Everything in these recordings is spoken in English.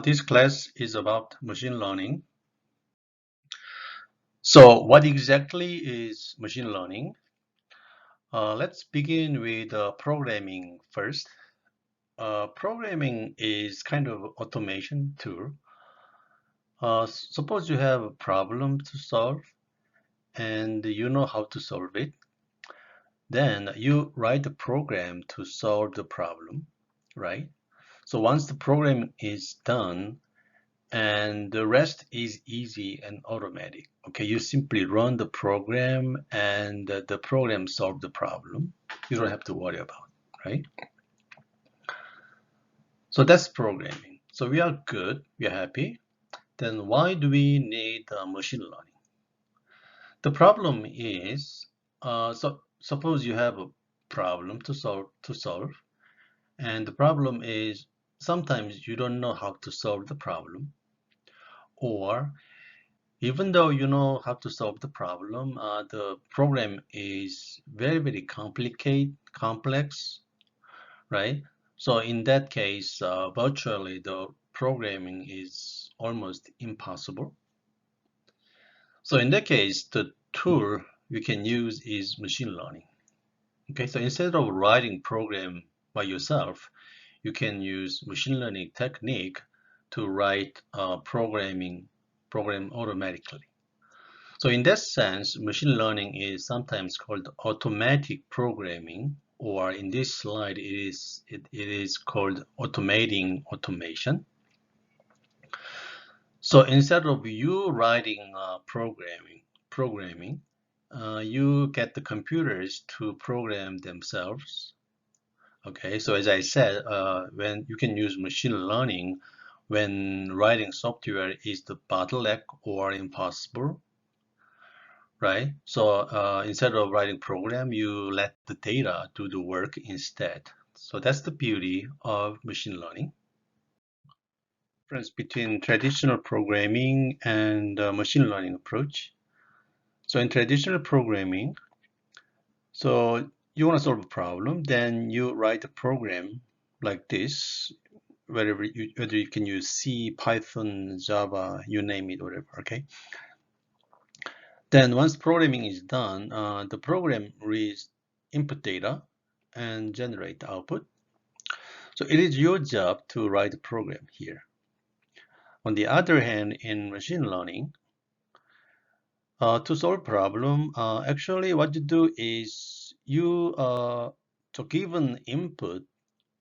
This class is about machine learning. So what exactly is machine learning? Let's begin with programming first. Programming is kind of automation tool. Suppose you have a problem to solve and you know how to solve it. Then you write the program to solve the problem, right? So once the program is done, and the rest is easy and automatic. Okay, you simply run the program and the program solves the problem. You don't have to worry about, right? So that's programming. So we are good, we are happy. Then why do we need machine learning? The problem is, so suppose you have a problem to solve, and the problem is sometimes you don't know how to solve the problem, or even though you know how to solve the problem, the program is very complex, right? So in that case, virtually the programming is almost impossible. So in that case, the tool we can use is machine learning. Okay, so instead of writing program by yourself, you can use machine learning technique to write program automatically. So in that sense, machine learning is sometimes called automatic programming, or in this slide, it is called automating automation. So instead of you writing programming, you get the computers to program themselves. Okay, so as I said, when you can use machine learning when writing software is the bottleneck or impossible, right? So instead of writing program, you let the data do the work instead. So that's the beauty of machine learning. Difference between traditional programming and machine learning approach. So in traditional programming, so you want to solve a problem, then you write a program like this, whether you can use C, Python, Java, you name it, whatever, okay? Then once programming is done, the program reads input data and generate the output. So it is your job to write the program here. On the other hand, in machine learning, to solve problem, actually what you do is to given input,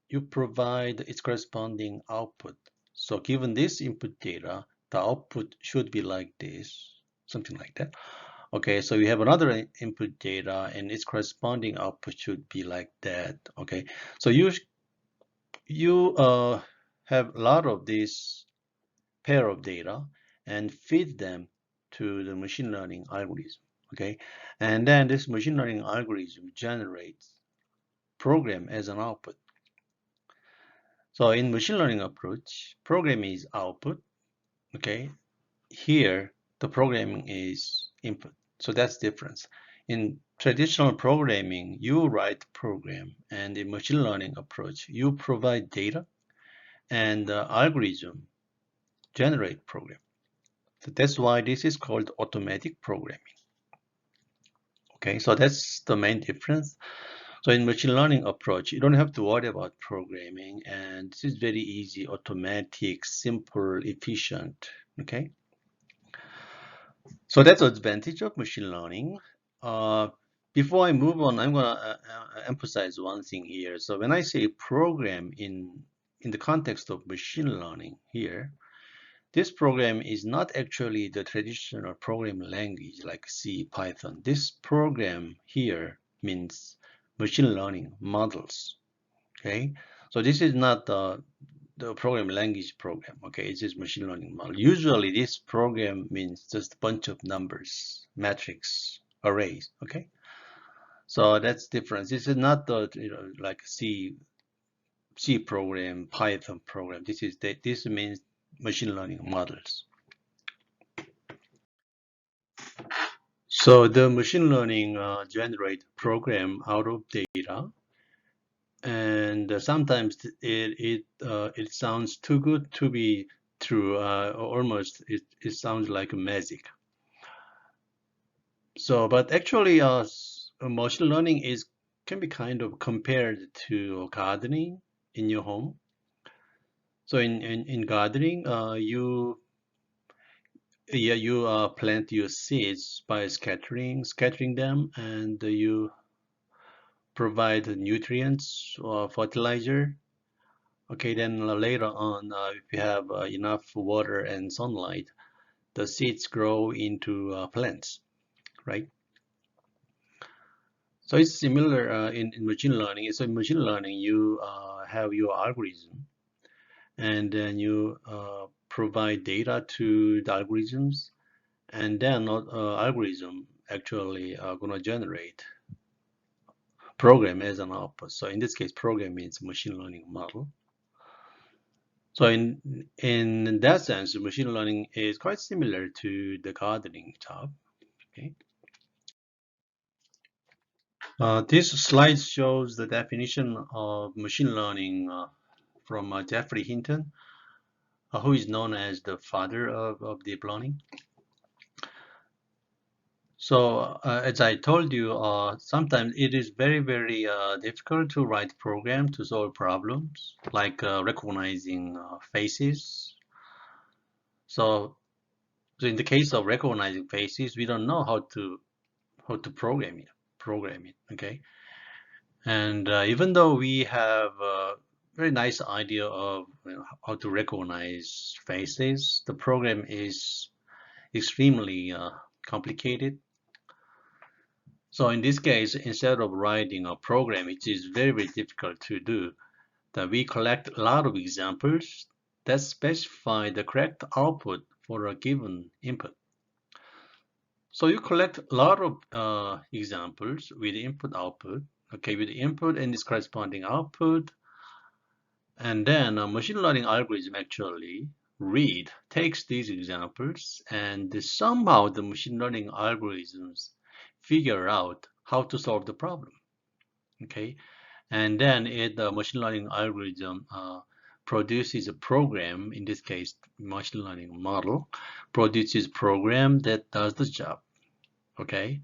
you provide its corresponding output. So given this input data, the output should be like this, something like that. Okay, so you have another input data and its corresponding output should be like that. Okay, so you have a lot of this pair of data and feed them to the machine learning algorithm. Okay, and then this machine learning algorithm generates program as an output. So in machine learning approach, program is output. Okay, here the programming is input. So that's the difference. In traditional programming, you write the program, and in machine learning approach, you provide data and the algorithm generate program. So that's why this is called automatic programming. Okay, so that's the main difference. So in machine learning approach, you don't have to worry about programming, and this is very easy, automatic, simple, efficient. Okay. So that's the advantage of machine learning. Uh, Before I move on, I'm gonna emphasize one thing here. So when I say program in the context of machine learning here, this program is not actually the traditional programming language like C, Python. This program here means machine learning models. Okay, so this is not the program language program. Okay, it's just machine learning model. Usually this program means just a bunch of numbers, matrix, arrays. Okay, so that's different. This is not the like C program, Python program. This means machine learning models. So the machine learning generate program out of data, and sometimes it sounds too good to be true. Almost it sounds like magic. So, but actually, machine learning is can be kind of compared to gardening in your home. So in gardening, you plant your seeds by scattering them, and you provide nutrients or fertilizer. Okay, then later on, if you have enough water and sunlight, the seeds grow into plants, right? So it's similar in machine learning. So in machine learning, you have your algorithm, and then you provide data to the algorithms, and then algorithm actually are going to generate program as an output. So in this case, program means machine learning model. So in that sense, machine learning is quite similar to the gardening job. Okay. This slide shows the definition of machine learning from Jeffrey Hinton, who is known as the father of deep learning. So as I told you, sometimes it is very difficult to write program to solve problems like recognizing faces. So, so in the case of recognizing faces, we don't know how to program it. Okay, and even though we have a very nice idea of how to recognize faces, the program is extremely complicated. So in this case, instead of writing a program, which is very difficult to do, that we collect a lot of examples that specify the correct output for a given input. So you collect a lot of examples with input output, okay, with input and its corresponding output, and then a machine learning algorithm actually takes these examples, and somehow the machine learning algorithms figure out how to solve the problem. Okay, and then the machine learning algorithm produces a program. In this case, machine learning model produces program that does the job. Okay,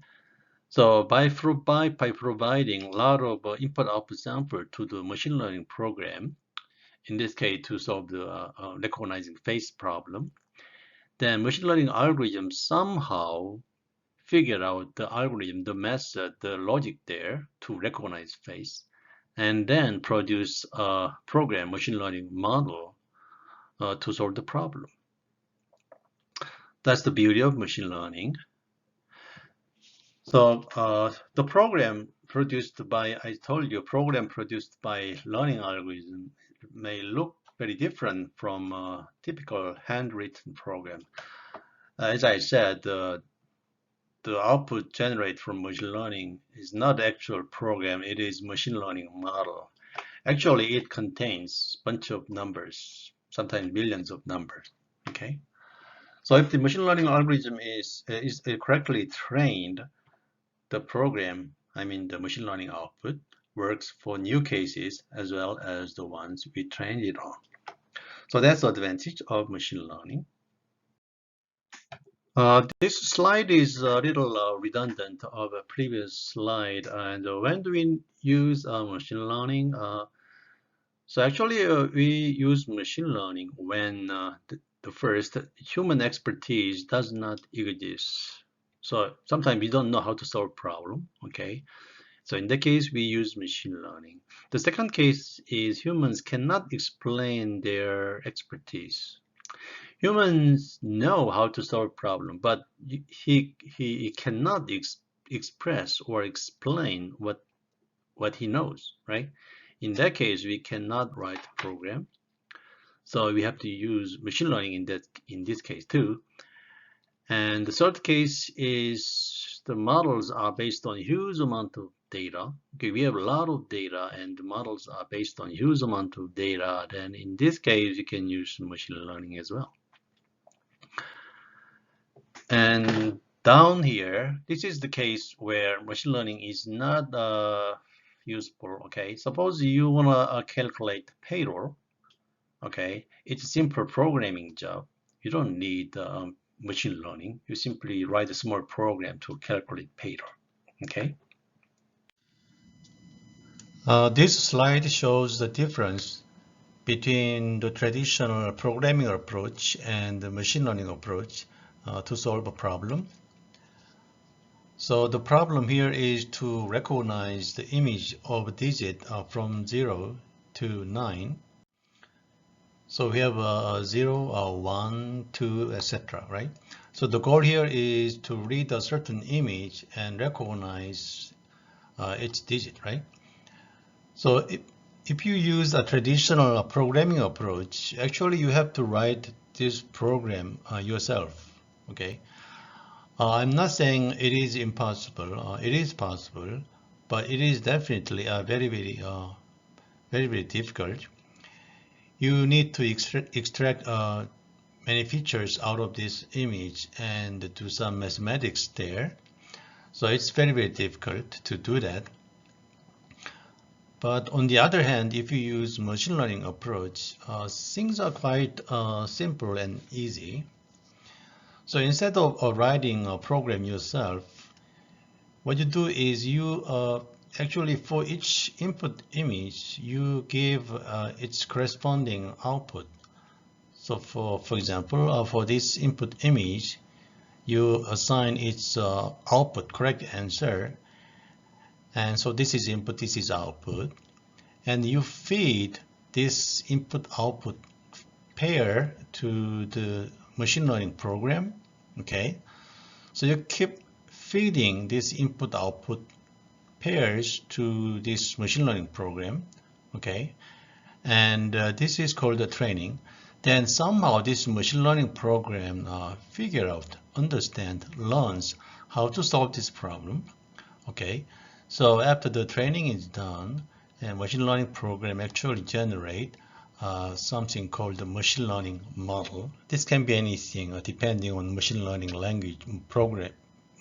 so by providing a lot of input-output sample to the machine learning program, in this case to solve the recognizing face problem, then machine learning algorithm somehow figure out the algorithm, the method, the logic there to recognize face, and then produce a program machine learning model to solve the problem. That's the beauty of machine learning. So the program produced by, I told you, program produced by learning algorithm may look very different from a typical handwritten program. As I said, the output generated from machine learning is not actual program, it is machine learning model. Actually, it contains a bunch of numbers, sometimes millions of numbers. Okay, so if the machine learning algorithm is correctly trained, the program, I mean the machine learning output, works for new cases as well as the ones we trained it on. So that's the advantage of machine learning. This slide is a little redundant of a previous slide. And when do we use machine learning? So actually, we use machine learning when the first human expertise does not exist. So sometimes we don't know how to solve problem. Okay. So in that case, we use machine learning. The second case is humans cannot explain their expertise. Humans know how to solve problem, but he cannot express or explain what he knows, right? In that case, we cannot write a program, so we have to use machine learning in this case too. And the third case is the models are based on huge amount of data. Okay, we have a lot of data, and the models are based on huge amount of data. Then in this case, you can use machine learning as well. And down here, this is the case where machine learning is not useful. Okay, suppose you want to calculate payroll. Okay, it's a simple programming job. You don't need machine learning. You simply write a small program to calculate payroll. Okay. This slide shows the difference between the traditional programming approach and the machine learning approach to solve a problem. So the problem here is to recognize the image of a digit from 0 to 9. So we have 0, 1, 2, etc., right? So the goal here is to read a certain image and recognize its digit, right? So if you use a traditional programming approach, actually you have to write this program yourself, okay? I'm not saying it is impossible. It is possible, but it is definitely very difficult. You need to extract many features out of this image and do some mathematics there. So it's very difficult to do that. But on the other hand, if you use machine learning approach, things are quite simple and easy. So instead of writing a program yourself, what you do is you actually for each input image, you give its corresponding output. So for example, for this input image, you assign its output correct answer. And so this is input, this is output. And you feed this input-output pair to the machine learning program, okay? So you keep feeding this input-output pairs to this machine learning program, okay? And this is called the training. Then somehow this machine learning program figure out, understand, learns how to solve this problem, okay? So after the training is done, and machine learning program actually generate something called the machine learning model. This can be anything depending on machine learning language program,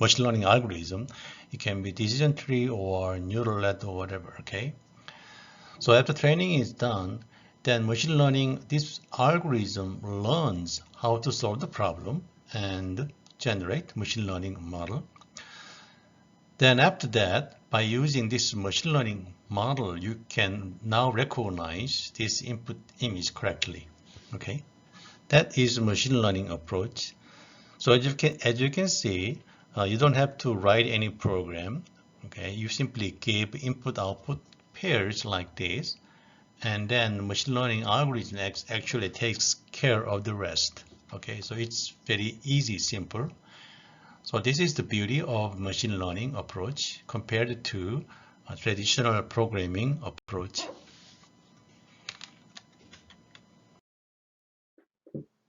machine learning algorithm. It can be decision tree or neural net or whatever, okay? So after training is done, then machine learning, this algorithm learns how to solve the problem and generate machine learning model. Then after that, by using this machine learning model, you can now recognize this input image correctly. Okay, that is machine learning approach. So as you can see, you don't have to write any program. Okay, you simply give input-output pairs like this, and then machine learning algorithm actually takes care of the rest. Okay, so it's very easy, simple. So this is the beauty of machine learning approach compared to a traditional programming approach.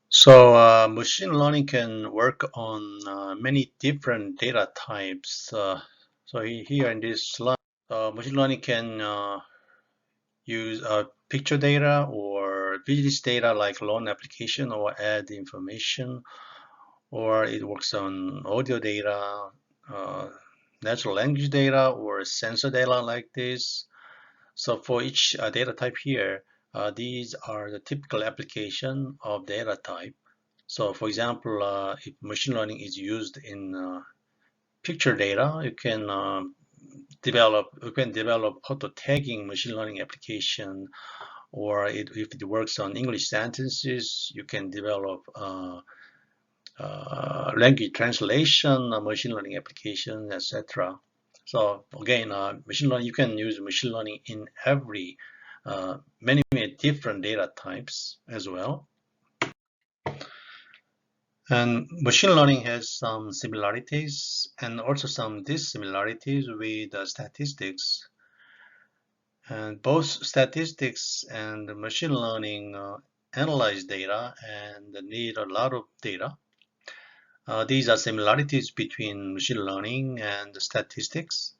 So machine learning can work on many different data types. So here in this slide, machine learning can use picture data or business data like loan application or ad information, or it works on audio data, uh, natural language data, or sensor data like this. So for each data type here, these are the typical application of data type. So for example, if machine learning is used in picture data, you can develop auto tagging machine learning application, or if it works on English sentences, you can develop language translation, machine learning application, etc. So again, machine learning, you can use machine learning in every many different data types as well. And machine learning has some similarities and also some dissimilarities with statistics. And both statistics and machine learning analyze data and need a lot of data. These are similarities between machine learning and statistics,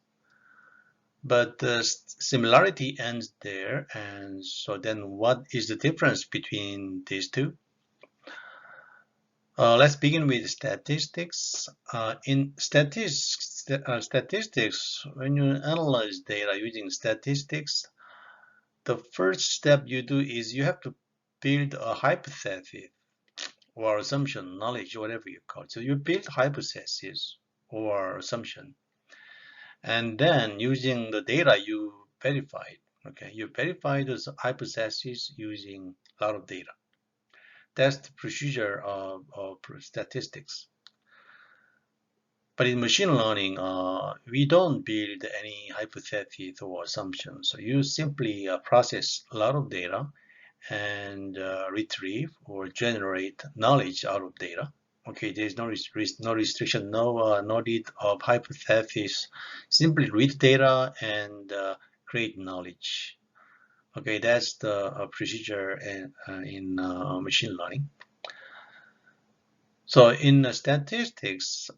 but the similarity ends there. And so then what is the difference between these two? Let's begin with statistics. In statistics, when you analyze data using statistics, the first step you do is you have to build a hypothesis or assumption, knowledge, whatever you call it. So you build hypothesis or assumption, and then using the data you verify it. Okay, you verify those hypotheses using a lot of data. That's the procedure of statistics. But in machine learning, we don't build any hypothesis or assumptions. So you simply process a lot of data and retrieve or generate knowledge out of data. Okay, there is no restriction, no need of hypothesis. Simply read data and create knowledge. Okay, that's the procedure in machine learning. So in statistics,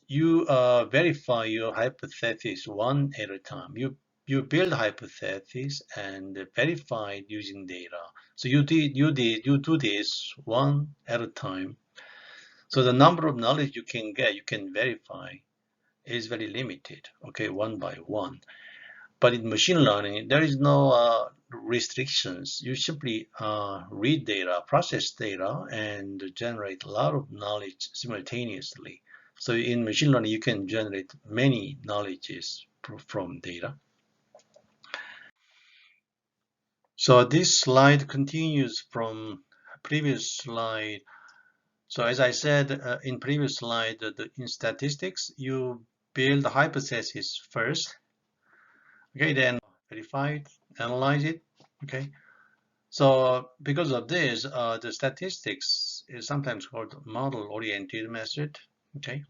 you verify your hypothesis one at a time. You build hypothesis and verify it using data. So you do this one at a time. So the number of knowledge you can verify is very limited. Okay, one by one. But in machine learning, there is no restrictions. You simply read data, process data, and generate a lot of knowledge simultaneously. So in machine learning, you can generate many knowledges from data. So this slide continues from previous slide. So as I said in previous slide, in statistics, you build the hypothesis first. Okay, then verify it, analyze it. Okay, so because of this, the statistics is sometimes called model-oriented method. Okay.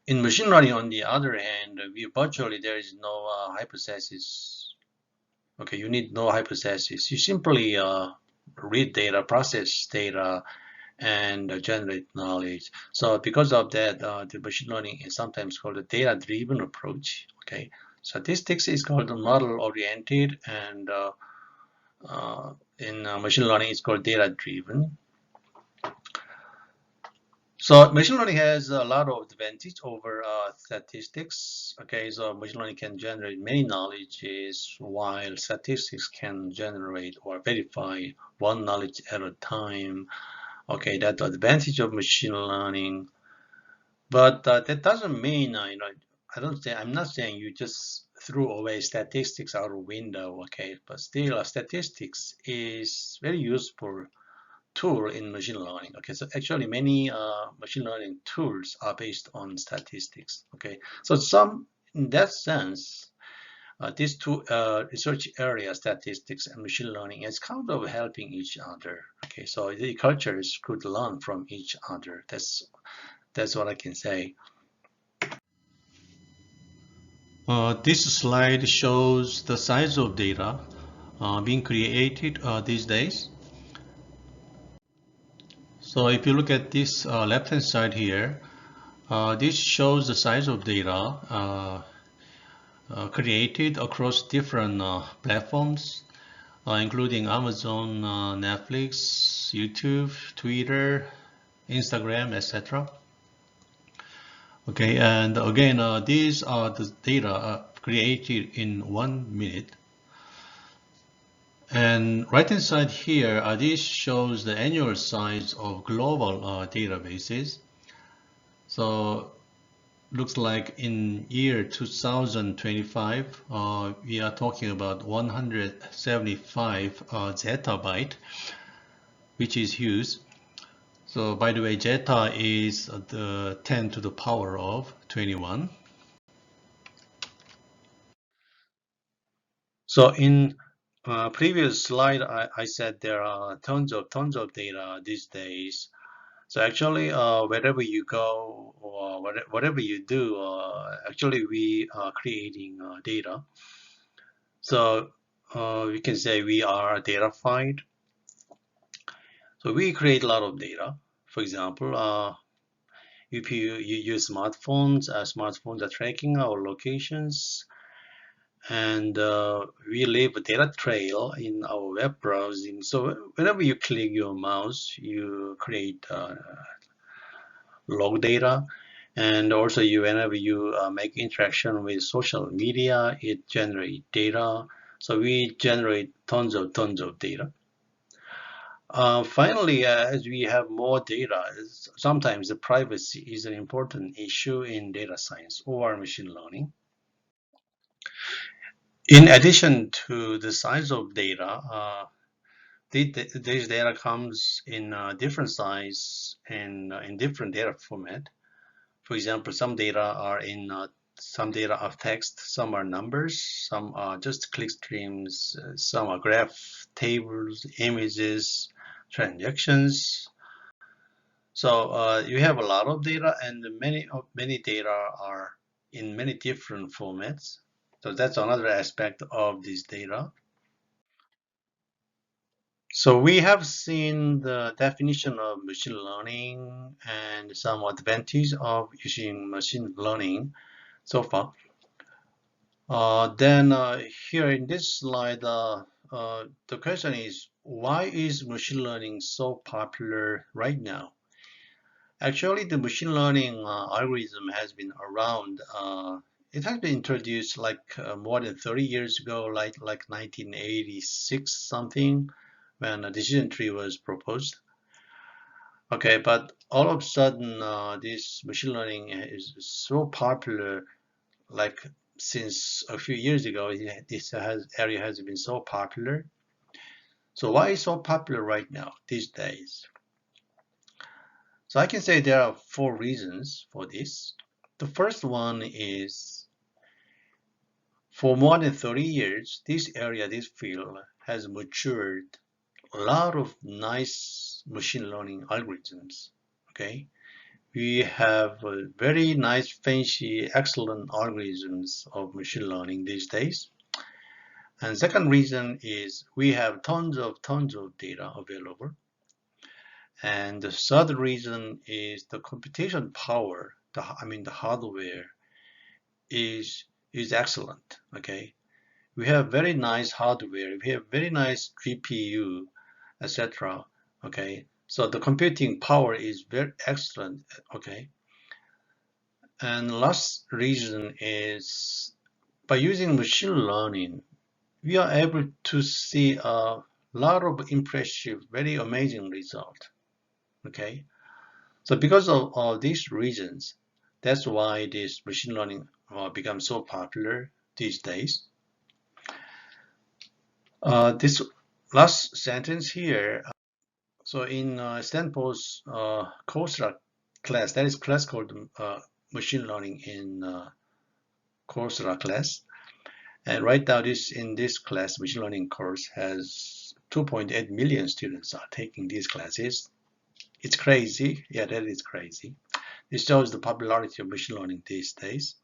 In machine learning, on the other hand, virtually there is no hypothesis. Okay, you need no hypothesis. You simply read data, process data, and generate knowledge. So because of that, the machine learning is sometimes called a data-driven approach. Okay, statistics is called model-oriented, and in machine learning, it's called data-driven. So machine learning has a lot of advantage over statistics. Okay, so machine learning can generate many knowledges, while statistics can generate or verify one knowledge at a time. Okay, that's the advantage of machine learning. But that doesn't mean, I'm not saying you just threw away statistics out of window. Okay, but still, statistics is very useful tool in machine learning. Okay, so actually many machine learning tools are based on statistics. Okay, so in that sense, these two research areas, statistics and machine learning, is kind of helping each other. Okay, so the cultures could learn from each other. That's what I can say. This slide shows the size of data being created these days. So if you look at this left-hand side here, this shows the size of data created across different platforms, including Amazon, Netflix, YouTube, Twitter, Instagram, etc. Okay, and again, these are the data created in 1 minute. And right-hand side here, this shows the annual size of global databases. So looks like in year 2025, we are talking about 175 zettabyte, which is huge. So by the way, zetta is the 10 to the power of 21. So in previous slide, I said there are tons of data these days. So actually, wherever you go or whatever you do, actually we are creating data. So we can say we are datafied. So we create a lot of data. For example, if you use smartphones, smartphones are tracking our locations, and we leave a data trail in our web browsing. So whenever you click your mouse, you create log data, and also whenever you make interaction with social media, it generates data. So we generate tons of data. Finally, as we have more data, sometimes the privacy is an important issue in data science or machine learning. In addition to the size of data, this data comes in different size and in different data format. For example, some data are text, some are numbers, some are just click streams, some are graph, tables, images, transactions. So you have a lot of data, and many data are in many different formats. So that's another aspect of this data. So we have seen the definition of machine learning and some advantage of using machine learning so far. Then here in this slide, the question is, why is machine learning so popular right now? Actually, the machine learning algorithm has been around. It has been introduced like more than 30 years ago, like 1986 something, when a decision tree was proposed. Okay, but all of a sudden, this machine learning is so popular. Like since a few years ago, area has been so popular. So why is it so popular right now these days? So I can say there are four reasons for this. The first one is for more than 30 years, this field has matured a lot of nice machine learning algorithms. Okay, we have very nice, fancy, excellent algorithms of machine learning these days. And second reason is we have tons of data available. And the third reason is the computation power, the hardware is excellent. Okay, we have very nice hardware, we have very nice GPU, etc. Okay, so the computing power is very excellent. Okay, and last reason is by using machine learning, we are able to see a lot of impressive, very amazing result. Okay, so because of all these reasons, that's why this machine learning becomes so popular these days. This last sentence here. So in Stanford's Coursera class, that is class called machine learning in Coursera class. And right now, in this class, machine learning course has 2.8 million students are taking these classes. It's crazy. Yeah, that is crazy. It shows the popularity of machine learning these days.